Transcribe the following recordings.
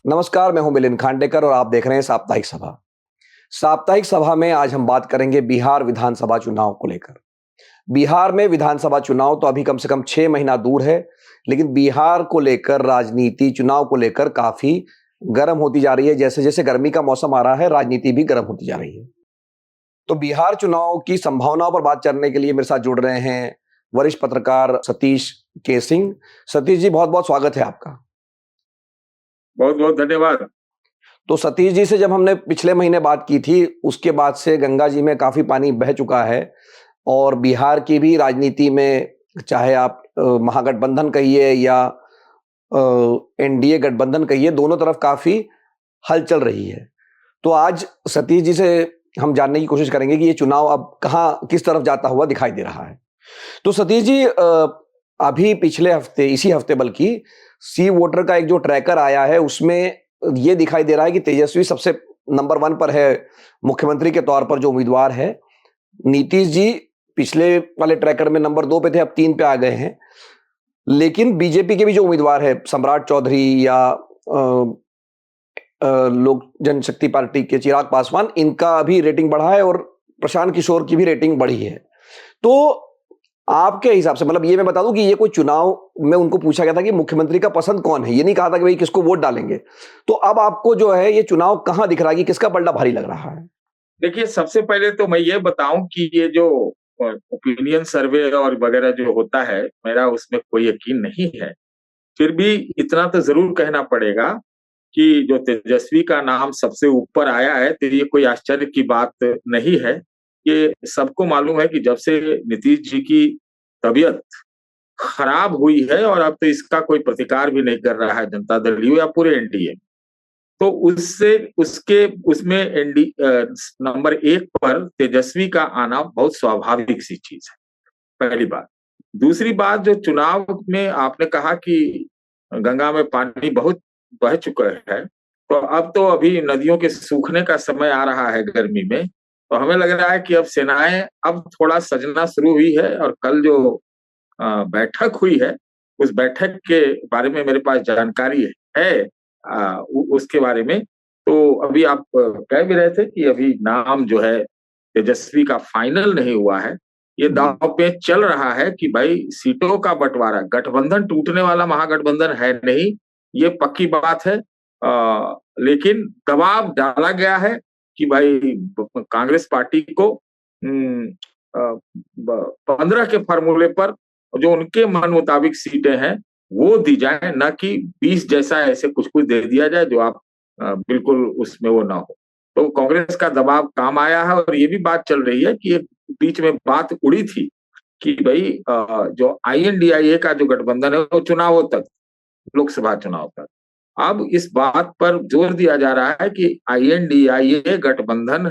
नमस्कार, मैं हूं मिलिंद खांडेकर और आप देख रहे हैं साप्ताहिक सभा। साप्ताहिक सभा में आज हम बात करेंगे बिहार विधानसभा चुनाव को लेकर। बिहार में विधानसभा चुनाव तो अभी कम से कम 6 महीना दूर है, लेकिन बिहार को लेकर राजनीति चुनाव को लेकर काफी गर्म होती जा रही है। जैसे-जैसे गर्मी का मौसम आ रहा है, राजनीति भी गर्म होती जा रही है। तो बिहार चुनाव की संभावनाओं पर बात करने के लिए मेरे साथ जुड़ रहे हैं वरिष्ठ पत्रकार सतीश के सिंह। सतीश जी, बहुत-बहुत स्वागत है आपका। बहुत बहुत धन्यवाद। तो सतीश जी से जब हमने पिछले महीने बात की थी, उसके बाद से गंगा जी में काफ़ी पानी बह चुका है और बिहार की भी राजनीति में, चाहे आप महागठबंधन कहिए या एनडीए गठबंधन कहिए, दोनों तरफ काफ़ी हलचल रही है। तो आज सतीश जी से हम जानने की कोशिश करेंगे कि ये चुनाव अब कहाँ, किस तरफ जाता हुआ दिखाई दे रहा है। तो सतीश जी, अभी पिछले हफ्ते, इसी हफ्ते बल्कि, सी वोटर का एक जो ट्रैकर आया है, उसमें ये दिखाई दे रहा है कि तेजस्वी सबसे नंबर 1 पर है, मुख्यमंत्री के तौर पर जो उम्मीदवार है। नीतीश जी पिछले वाले ट्रैकर में नंबर 2 पे थे, अब 3 पे आ गए हैं। लेकिन बीजेपी के भी जो उम्मीदवार है, सम्राट चौधरी या लोक जनशक्ति पार्टी के चिराग पासवान, इनका भी रेटिंग बढ़ा है और प्रशांत किशोर की भी रेटिंग बढ़ी है। तो आपके हिसाब से, मतलब ये मैं बता दूं कि ये कोई चुनाव में उनको पूछा गया था कि मुख्यमंत्री का पसंद कौन है, ये नहीं कहा था कि भाई किसको वोट डालेंगे। तो अब आपको जो है ये चुनाव कहां दिख रहा है कि किसका पलड़ा भारी लग रहा है? देखिए, सबसे पहले तो मैं ये बताऊं कि ये जो ओपिनियन सर्वे और वगैरह जो होता है, मेरा उसमें कोई यकीन नहीं है। फिर भी इतना तो जरूर कहना पड़ेगा कि जो तेजस्वी का नाम सबसे ऊपर आया है, तो ये कोई आश्चर्य की बात नहीं है। ये सबको मालूम है कि जब से नीतीश जी की तबीयत खराब हुई है और अब तो इसका कोई प्रतिकार भी नहीं कर रहा है जनता दल यू या पूरे एनडीए, तो उससे उसके उसमें नंबर 1 पर तेजस्वी का आना बहुत स्वाभाविक सी चीज है, पहली बात। दूसरी बात, जो चुनाव में आपने कहा कि गंगा में पानी बहुत बह चुका है, तो अब तो अभी नदियों के सूखने का समय आ रहा है गर्मी में। तो हमें लग रहा है कि अब सेनाएं अब थोड़ा सजना शुरू हुई है और कल जो बैठक हुई है, उस बैठक के बारे में मेरे पास जानकारी है, उसके बारे में। तो अभी आप कह भी रहे थे कि अभी नाम जो है तेजस्वी का फाइनल नहीं हुआ है। ये दांव पे चल रहा है कि भाई सीटों का बंटवारा, गठबंधन टूटने वाला महागठबंधन है नहीं, ये पक्की बात है। लेकिन दबाव डाला गया है कि भाई कांग्रेस पार्टी को 15 के फॉर्मूले पर जो उनके मन मुताबिक सीटें हैं वो दी जाए, ना कि 20 जैसा ऐसे कुछ कुछ दे दिया जाए जो आप बिल्कुल उसमें वो ना हो। तो कांग्रेस का दबाव काम आया है और ये भी बात चल रही है कि बीच में बात उड़ी थी कि भाई जो आईएनडीआईए का जो गठबंधन है वो चुनावों तक, लोकसभा चुनाव तक। अब इस बात पर जोर दिया जा रहा है कि आईएनडीआईए गठबंधन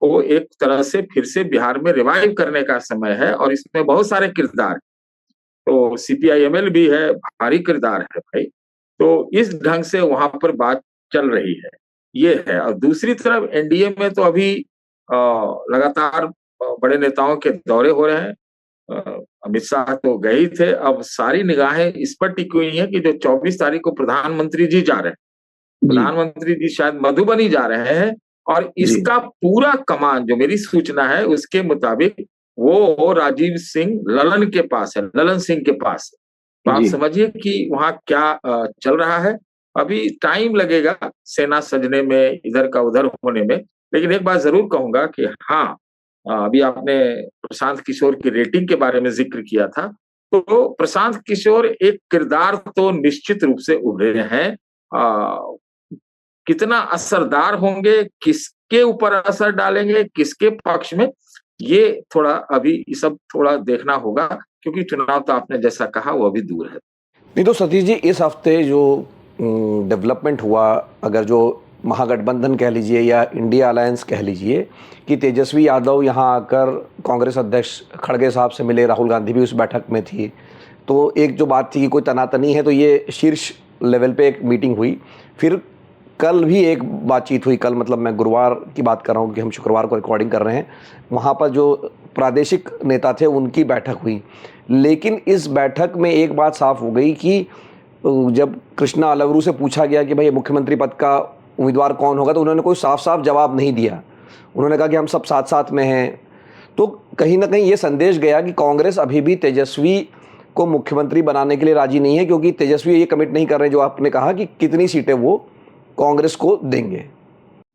को एक तरह से फिर से बिहार में रिवाइव करने का समय है और इसमें बहुत सारे किरदार, तो सीपीआईएमएल भी है, भारी किरदार है भाई। तो इस ढंग से वहां पर बात चल रही है, ये है। और दूसरी तरफ एनडीए में तो अभी लगातार बड़े नेताओं के दौरे हो रहे हैं। अमित शाह तो गए ही थे, अब सारी निगाहें इस पर टिकी हुई हैं कि जो 24 तारीख को प्रधानमंत्री जी जा रहे हैं, प्रधानमंत्री जी शायद मधुबनी जा रहे हैं और इसका पूरा कमान, जो मेरी सूचना है उसके मुताबिक, वो राजीव सिंह ललन के पास है, ललन सिंह के पास। तो आप समझिए कि वहां क्या चल रहा है। अभी टाइम लगेगा सेना सजने में, इधर का उधर होने में। लेकिन एक बात जरूर कहूंगा कि हाँ, अभी आपने प्रशांत किशोर की रेटिंग के बारे में जिक्र किया था, तो प्रशांत किशोर एक किरदार तो निश्चित रूप से उभरे हैं। कितना असरदार होंगे, किसके ऊपर असर डालेंगे, किसके पक्ष में, ये थोड़ा अभी सब थोड़ा देखना होगा, क्योंकि चुनाव तो आपने जैसा कहा वो अभी दूर है। नहीं तो सतीश जी, इस हफ्ते जो डेवलपमेंट हुआ, अगर जो महागठबंधन कह लीजिए या इंडिया अलायंस कह लीजिए, कि तेजस्वी यादव यहाँ आकर कांग्रेस अध्यक्ष खड़गे साहब से मिले, राहुल गांधी भी उस बैठक में थी, तो एक जो बात थी कि कोई तनातनी है, तो ये शीर्ष लेवल पे एक मीटिंग हुई। फिर कल भी एक बातचीत हुई, कल मतलब मैं गुरुवार की बात कर रहा हूँ कि हम शुक्रवार को रिकॉर्डिंग कर रहे हैं, वहाँ पर जो प्रादेशिक नेता थे उनकी बैठक हुई। लेकिन इस बैठक में एक बात साफ हो गई कि जब कृष्णा अलवरू से पूछा गया कि भाई मुख्यमंत्री पद का उम्मीदवार कौन होगा, तो उन्होंने कोई साफ साफ जवाब नहीं दिया। उन्होंने कहा कि हम सब साथ साथ में हैं। तो कहीं ना कहीं ये संदेश गया कि कांग्रेस अभी भी तेजस्वी को मुख्यमंत्री बनाने के लिए राजी नहीं है, क्योंकि तेजस्वी ये कमिट नहीं कर रहे जो आपने कहा कि कितनी सीटें वो कांग्रेस को देंगे।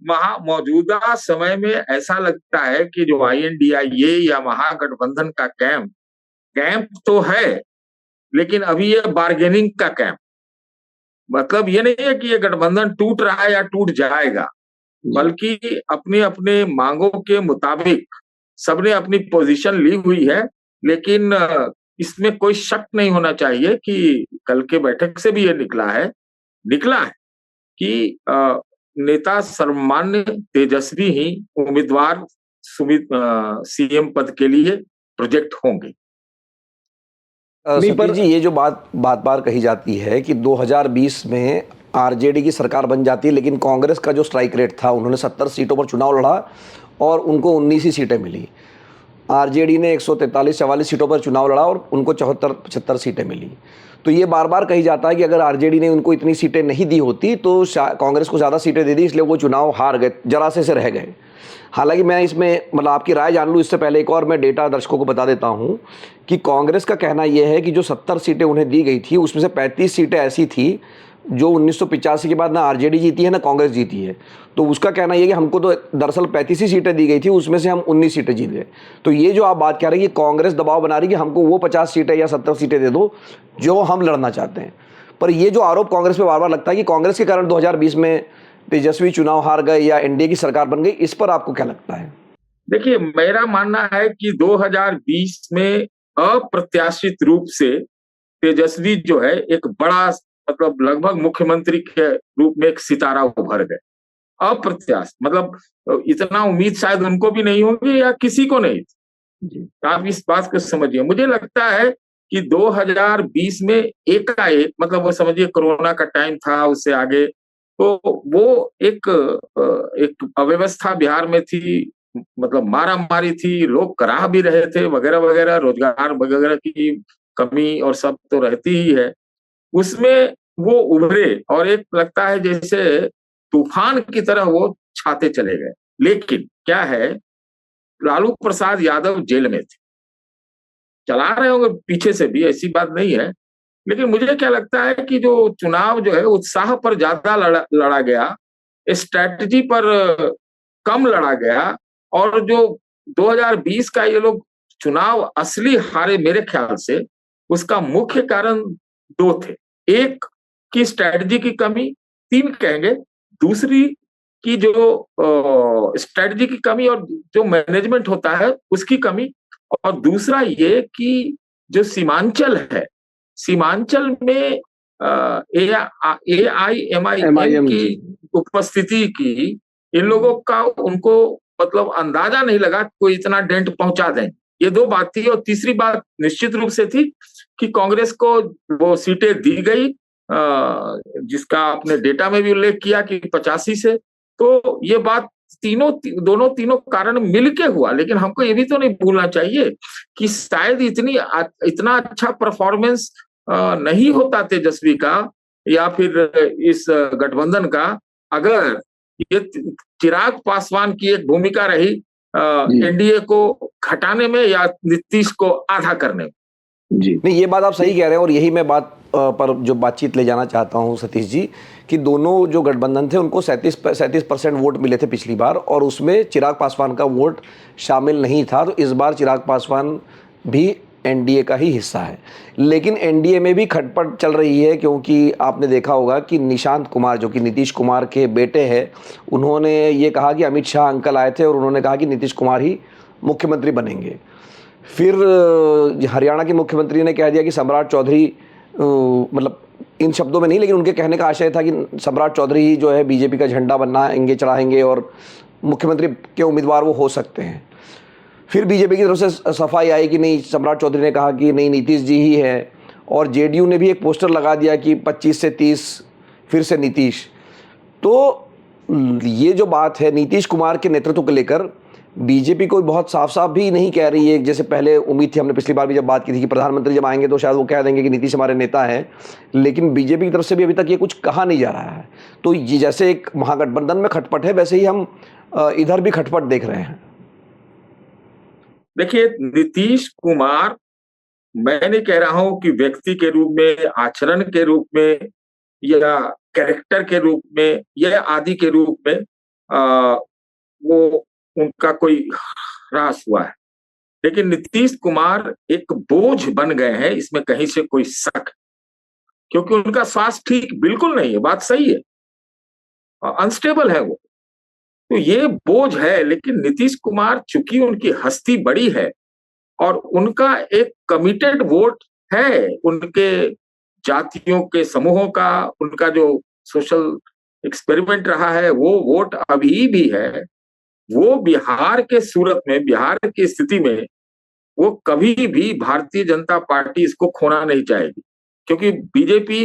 मौजूदा समय में ऐसा लगता है कि जो INDIA या महागठबंधन का कैंप तो है, लेकिन अभी ये बार्गेनिंग का कैंप। मतलब ये नहीं है कि ये गठबंधन टूट रहा है या टूट जाएगा, बल्कि अपने अपने मांगों के मुताबिक सबने अपनी पोजीशन ली हुई है। लेकिन इसमें कोई शक नहीं होना चाहिए कि कल के बैठक से भी ये निकला है कि नेता सम्मान्य तेजस्वी ही उम्मीदवार CM पद के लिए प्रोजेक्ट होंगे। सतीश जी, ये जो बात बार कही जाती है कि 2020 में RJD की सरकार बन जाती है, लेकिन कांग्रेस का जो स्ट्राइक रेट था, उन्होंने 70 सीटों पर चुनाव लड़ा और उनको 19 ही सीटें मिली। RJD ने 143-44 सीटों पर चुनाव लड़ा और उनको 74-75 सीटें मिली। तो ये बार कही जाता है कि अगर RJD ने उनको इतनी सीटें नहीं दी होती तो कांग्रेस को ज़्यादा सीटें दे दी, इसलिए वो चुनाव हार गए, जरासे से रह गए। हालांकि मैं इसमें मतलब आपकी राय जान लूँ इससे पहले एक और मैं डेटा दर्शकों को बता देता हूँ कि कांग्रेस का कहना यह है कि जो 70 सीटें उन्हें दी गई थी, उसमें से 35 सीटें ऐसी थी जो 1985 के बाद ना RJD जीती है ना कांग्रेस जीती है। तो उसका कहना यह कि हमको तो दरअसल 35 ही सीटें दी गई थी, उसमें से हम 19 सीटें जीत गए। तो ये जो आप बात कह रहे हैं कि कांग्रेस दबाव बना रही कि हमको वो 50 सीटें या 70 सीटें दे दो जो हम लड़ना चाहते हैं। पर ये जो आरोप कांग्रेस पे बार लगता है कि कांग्रेस के कारण 2020 में तेजस्वी चुनाव हार गए या NDA की सरकार बन गई, इस पर आपको क्या लगता है? देखिए, मेरा मानना है कि 2020 में अप्रत्याशित रूप से तेजस्वी जो है एक बड़ा मतलब लगभग मुख्यमंत्री के रूप में एक सितारा उभर गए। अप्रत्याशित मतलब इतना उम्मीद शायद उनको भी नहीं होगी या किसी को नहीं थी। आप इस बात को समझिए। मुझे लगता है कि 2020 में एकाएक मतलब वो समझिए कोरोना का टाइम था, उससे आगे तो वो एक अव्यवस्था बिहार में थी, मतलब मारा मारी थी, लोग कराह भी रहे थे वगैरह वगैरह, रोजगार वगैरह की कमी और सब तो रहती ही है। उसमें वो उभरे और एक लगता है जैसे तूफान की तरह वो छाते चले गए। लेकिन क्या है, लालू प्रसाद यादव जेल में थे, चला रहे होंगे पीछे से भी, ऐसी बात नहीं है। लेकिन मुझे क्या लगता है कि जो चुनाव जो है उत्साह पर ज्यादा लड़ा गया, स्ट्रैटेजी पर कम लड़ा गया। और जो 2020 का ये लोग चुनाव असली हारे मेरे ख्याल से, उसका मुख्य कारण 2 थे। एक की स्ट्रैटेजी की कमी, 3 कहेंगे, दूसरी की जो स्ट्रैटेजी की कमी और जो मैनेजमेंट होता है उसकी कमी, और दूसरा ये कि जो सीमांचल है, सीमांचल में AIMIM की उपस्थिति की इन लोगों का उनको मतलब अंदाजा नहीं लगा कोई इतना डेंट पहुंचा दें। ये 2 बात थी। और तीसरी बात निश्चित रूप से थी कि कांग्रेस को वो सीटें दी गई जिसका आपने डेटा में भी उल्लेख किया कि 85 से। तो ये बात तीनों कारण मिलके हुआ। लेकिन हमको ये भी तो नहीं भूलना चाहिए कि शायद इतना अच्छा परफॉर्मेंस नहीं होता तेजस्वी का या फिर इस गठबंधन का, अगर ये चिराग पासवान की एक भूमिका रही NDA को घटाने में या नीतीश को आधा करने में। जी नहीं, ये बात आप सही कह रहे हैं और यही मैं बात पर जो बातचीत ले जाना चाहता हूं सतीश जी, कि दोनों जो गठबंधन थे उनको 37% वोट मिले थे पिछली बार और उसमें चिराग पासवान का वोट शामिल नहीं था। तो इस बार चिराग पासवान भी NDA का ही हिस्सा है। लेकिन NDA में भी खटपट चल रही है, क्योंकि आपने देखा होगा कि निशांत कुमार जो कि नीतीश कुमार के बेटे हैं, उन्होंने ये कहा कि अमित शाह अंकल आए थे और उन्होंने कहा कि नीतीश कुमार ही मुख्यमंत्री बनेंगे। फिर हरियाणा के मुख्यमंत्री ने कह दिया कि सम्राट चौधरी, मतलब इन शब्दों में नहीं, लेकिन उनके कहने का आशय था कि सम्राट चौधरी ही जो है BJP का झंडा बनाएंगे, चढ़ाएंगे और मुख्यमंत्री के उम्मीदवार वो हो सकते हैं। फिर BJP की तरफ से सफाई आई कि नहीं, सम्राट चौधरी ने कहा कि नहीं, नीतीश जी ही है। और JDU ने भी एक पोस्टर लगा दिया कि 25 से 30 फिर से नीतीश। तो ये जो बात है नीतीश कुमार के नेतृत्व को लेकर, बीजेपी कोई बहुत साफ-साफ भी नहीं कह रही है, जैसे पहले उम्मीद थी, हमने पिछली बार भी जब बात की थी कि प्रधानमंत्री जब आएँगे तो शायद वो कह देंगे कि नीतीश हमारे नेता हैं, लेकिन बीजेपी की तरफ से भी अभी तक ये कुछ कहा नहीं जा रहा है। तो ये जैसे एक महागठबंधन में खटपट है, वैसे ही हम इधर भी खटपट देख रहे हैं। देखिए, नीतीश कुमार, मैं नहीं कह रहा हूं कि व्यक्ति के रूप में, आचरण के रूप में, या कैरेक्टर के रूप में, या आदि के रूप में वो उनका कोई ह्रास हुआ है, लेकिन नीतीश कुमार एक बोझ बन गए हैं, इसमें कहीं से कोई शक, क्योंकि उनका स्वास्थ्य ठीक बिल्कुल नहीं है, बात सही है, अनस्टेबल है वो, तो ये बोझ है। लेकिन नीतीश कुमार, चूंकि उनकी हस्ती बड़ी है और उनका एक कमिटेड वोट है, उनके जातियों के समूहों का, उनका जो सोशल एक्सपेरिमेंट रहा है, वो वोट अभी भी है। वो बिहार के सूरत में, बिहार की स्थिति में, वो कभी भी भारतीय जनता पार्टी इसको खोना नहीं चाहेगी, क्योंकि बीजेपी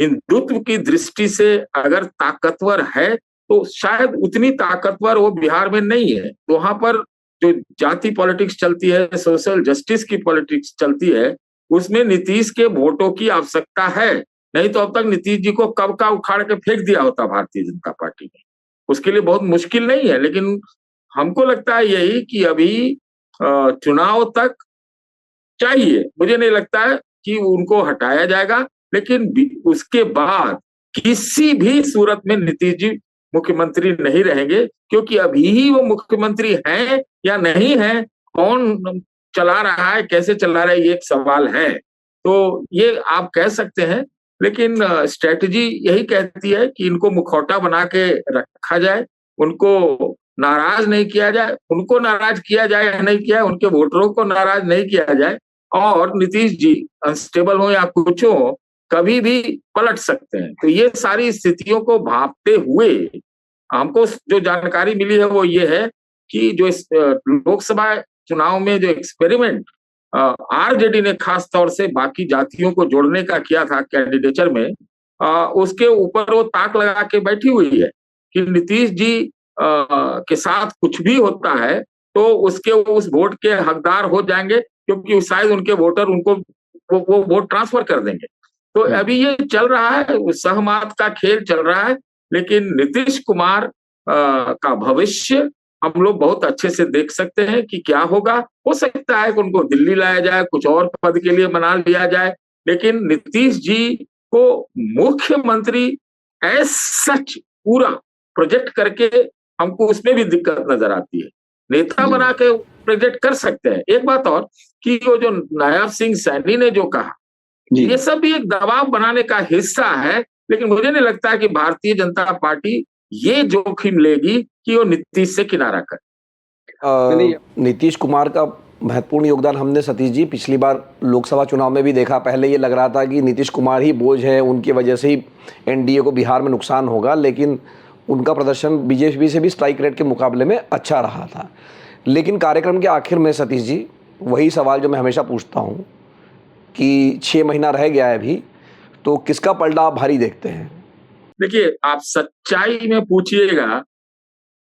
हिंदुत्व की दृष्टि से अगर ताकतवर है तो शायद उतनी ताकतवर वो बिहार में नहीं है। तो वहां पर जो जाति पॉलिटिक्स चलती है, सोशल जस्टिस की पॉलिटिक्स चलती है, उसमें नीतीश के वोटों की आवश्यकता है। नहीं तो अब तक नीतीश जी को कब का उखाड़ के फेंक दिया होता भारतीय जनता पार्टी ने। उसके लिए बहुत मुश्किल नहीं है, लेकिन हमको लगता है यही कि अभी चुनाव तक चाहिए। मुझे नहीं लगता है कि उनको हटाया जाएगा, लेकिन उसके बाद किसी भी सूरत में नीतीश जी मुख्यमंत्री नहीं रहेंगे, क्योंकि अभी ही वो मुख्यमंत्री हैं या नहीं है, कौन चला रहा है, कैसे चला रहा है, ये एक सवाल है। तो ये आप कह सकते हैं, लेकिन स्ट्रेटजी यही कहती है कि इनको मुखौटा बना के रखा जाए, उनको नाराज नहीं किया जाए, उनको नाराज किया जाए या नहीं किया, उनके वोटरों को नाराज नहीं किया जाए, और नीतीश जी अनस्टेबल हो या कुछ हो, कभी भी पलट सकते हैं। तो ये सारी स्थितियों को भांपते हुए हमको जो जानकारी मिली है वो ये है कि जो इस लोकसभा चुनाव में जो एक्सपेरिमेंट आरजेडी ने खास तौर से बाकी जातियों को जोड़ने का किया था कैंडिडेचर में, उसके ऊपर वो ताक लगा के बैठी हुई है कि नीतीश जी के साथ कुछ भी होता है तो उसके उस वोट के हकदार हो जाएंगे, क्योंकि शायद उनके वोटर उनको वो वोट ट्रांसफर कर देंगे। तो अभी ये चल रहा है, सहमत का खेल चल रहा है, लेकिन नीतीश कुमार का भविष्य हम लोग बहुत अच्छे से देख सकते हैं कि क्या होगा। हो सकता है कि उनको दिल्ली लाया जाए, कुछ और पद के लिए बना लिया जाए, लेकिन नीतीश जी को मुख्यमंत्री एज सच पूरा प्रोजेक्ट करके हमको उसमें भी दिक्कत नजर आती है। नेता बना के प्रोजेक्ट कर सकते हैं। एक बात और कि वो जो नायब सिंह सैनी ने जो कहा, ये सब भी एक दबाव बनाने का हिस्सा है, लेकिन मुझे नहीं लगता है कि भारतीय जनता पार्टी ये जोखिम लेगी कि वो नीतीश से किनारा करे। नीतीश कुमार का महत्वपूर्ण योगदान हमने सतीश जी पिछली बार लोकसभा चुनाव में भी देखा। पहले ये लग रहा था कि नीतीश कुमार ही बोझ है, उनकी वजह से ही एनडीए को बिहार में नुकसान होगा, लेकिन उनका प्रदर्शन बीजेपी से भी स्ट्राइक रेट के मुकाबले में अच्छा रहा था। लेकिन कार्यक्रम के आखिर में सतीश जी वही सवाल जो मैं हमेशा पूछता हूँ कि 6 महीना रह गया है अभी, तो किसका पलड़ा आप भारी देखते हैं? देखिए, आप सच्चाई में पूछिएगा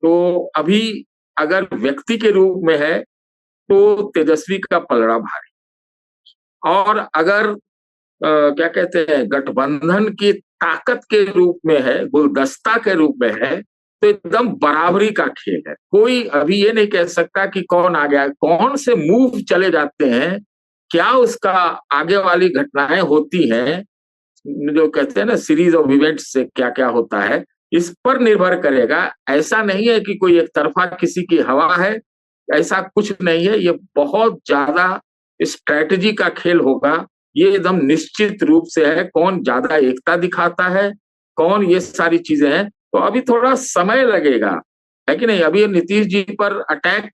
तो अभी अगर व्यक्ति के रूप में है तो तेजस्वी का पलड़ा भारी, और अगर क्या कहते हैं, गठबंधन की ताकत के रूप में है, गुलदस्ता के रूप में है, तो एकदम बराबरी का खेल है। कोई अभी ये नहीं कह सकता कि कौन आ गया, कौन से मूव चले जाते हैं, क्या उसका आगे वाली घटनाएं होती हैं, जो कहते हैं ना सीरीज ऑफ इवेंट्स से क्या क्या होता है, इस पर निर्भर करेगा। ऐसा नहीं है कि कोई एक तरफा किसी की हवा है, ऐसा कुछ नहीं है। ये बहुत ज्यादा स्ट्रैटेजी का खेल होगा। ये एकदम निश्चित रूप से है, कौन ज्यादा एकता दिखाता है, कौन, ये सारी चीजें हैं। तो अभी थोड़ा समय लगेगा, है कि नहीं। अभी नीतीश जी पर अटैक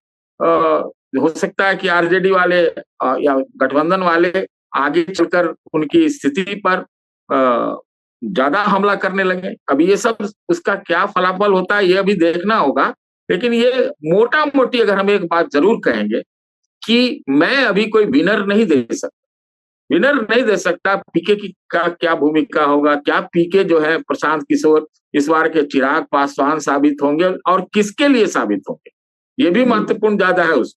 हो सकता है कि आरजेडी वाले या गठबंधन वाले आगे चलकर उनकी स्थिति पर ज्यादा हमला करने लगे। अभी ये सब उसका क्या फलाफल होता है ये अभी देखना होगा, लेकिन ये मोटा मोटी अगर हम एक बात जरूर कहेंगे कि मैं अभी कोई विनर नहीं दे सकता, विनर नहीं दे सकता। पीके की का क्या भूमिका होगा, क्या पीके जो है प्रशांत किशोर इस बार के चिराग पासवान साबित होंगे और किसके लिए साबित होंगे, ये भी महत्वपूर्ण ज्यादा है उस।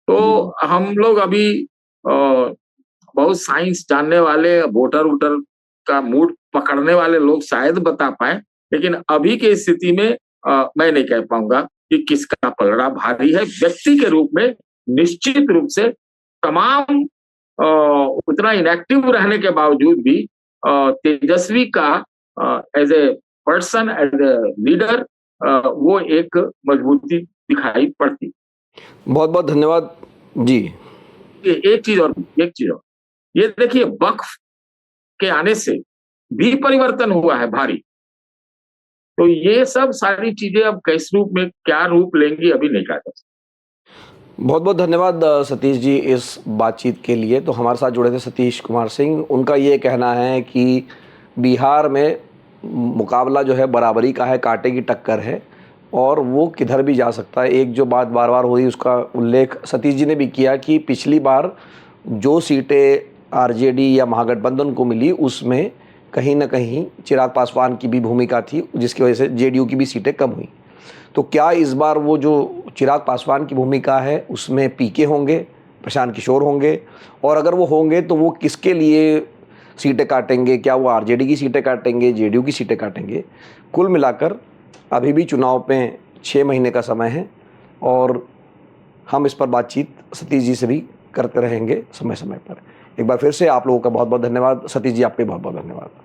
तो हम लोग अभी बहुत साइंस जानने वाले, वोटर वोटर का मूड पकड़ने वाले लोग शायद बता पाए, लेकिन अभी की स्थिति में मैं नहीं कह पाऊंगा कि किसका पलड़ा भारी है। व्यक्ति के रूप में निश्चित रूप से तमाम उतना इनएक्टिव रहने के बावजूद भी तेजस्वी का as a person, as a leader, वो एक मजबूती दिखाई पड़ती। बहुत बहुत धन्यवाद जी। एक चीज और, ये देखिए, वक्फ के आने से भी परिवर्तन हुआ है भारी। तो ये सब सारी चीजें अब किस रूप में क्या रूप लेंगी अभी नहीं कहा जा सकता। बहुत बहुत धन्यवाद सतीश जी इस बातचीत के लिए। तो हमारे साथ जुड़े थे सतीश कुमार सिंह। उनका ये कहना है कि बिहार में मुकाबला जो है बराबरी का है, कांटे की टक्कर है और वो किधर भी जा सकता है। एक जो बात बार बार हो रही उसका उल्लेख सतीश जी ने भी किया कि पिछली बार जो सीटें आरजेडी या महागठबंधन को मिली उसमें कहीं ना कहीं चिराग पासवान की भी भूमिका थी, जिसकी वजह से जेडीयू की भी सीटें कम हुई। तो क्या इस बार वो जो चिराग पासवान की भूमिका है उसमें पीके होंगे, प्रशांत किशोर होंगे, और अगर वो होंगे तो वो किसके लिए सीटें काटेंगे? क्या वो आरजेडी की सीटें काटेंगे, जेडीयू की सीटें काटेंगे? कुल मिलाकर अभी भी चुनाव में 6 महीने का समय है और हम इस पर बातचीत सतीश जी से भी करते रहेंगे समय समय पर। एक बार फिर से आप लोगों का बहुत बहुत धन्यवाद। सतीश जी, आपके बहुत बहुत धन्यवाद।